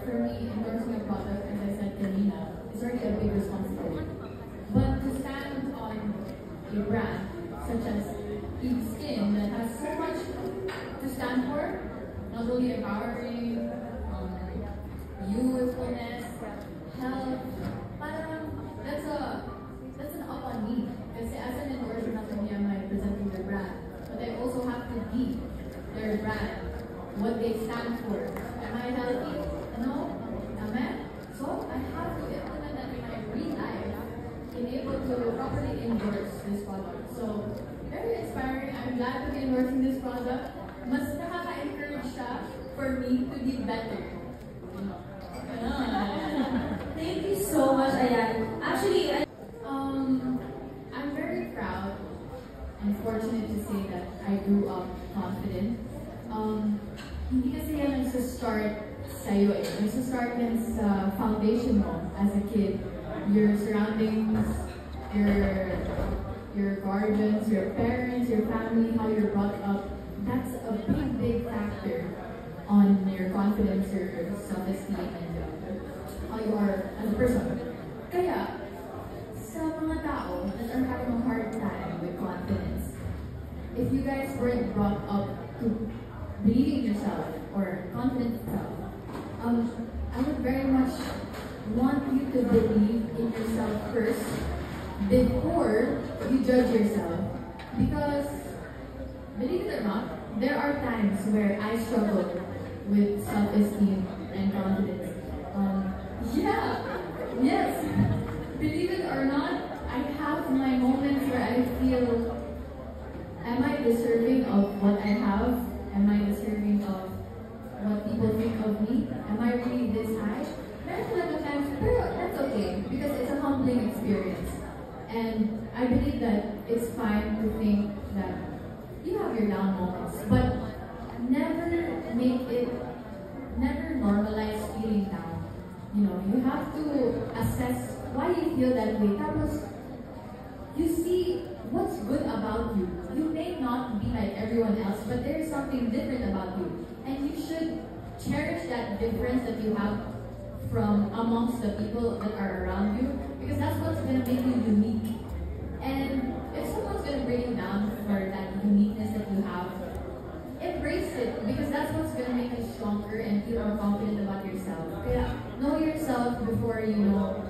for me, endorsing a product, as I said, kanina, is already a big responsibility. But to stand on a brand such as Eve Skin that has so much to stand for, not only empowering, youthfulness, health, parang that's an up on me. Kasi as an endorser, not only am I presenting their brand, but I also have to be their brand, what they stand for. Am I healthy? No? Amen? So I have to implement that in my real life, being able to properly endorse this product. So very inspiring. I'm glad to be endorsing this product. Mas nakaka-encourage siya for me to be better. Thank you so much, Ayan. Actually, I'm very proud and fortunate to say that I grew up confident. Hindi kasi yan nagsa-start sa'yo eh. Nagsa-start yan sa foundation mo as a kid. Your surroundings, your guardians, your parents, your family, how you're brought up. That's a big, big factor on your confidence, your self-esteem, and how you are as a person. Kaya, sa mga tao that are having a hard time with confidence, if you guys weren't brought up to believe in yourself or confident in yourself, I would very much want you to believe in yourself first before you judge yourself. Because, believe it or not, there are times where I struggle with self-esteem and confidence. Yes, believe it or not, I have my moments where I feel, am I deserving of what I have? Am I deserving of what people think of me? Am I really this high? There's a lot of times, pero that's okay because it's a humbling experience. And I believe that it's fine to think that you have your down moments, but never normalize feeling down. You know, you have to assess why you feel that way. Tapos, you see what's good about you. You may not be like everyone else, but there's something different about you. And you should cherish that difference that you have from amongst the people that are around you, because that's what's going to make you unique. And if someone's going to bring you down for that uniqueness that you have, embrace it, because that's what's going to make you stronger and feel more confident about yourself. Kaya, know yourself before you know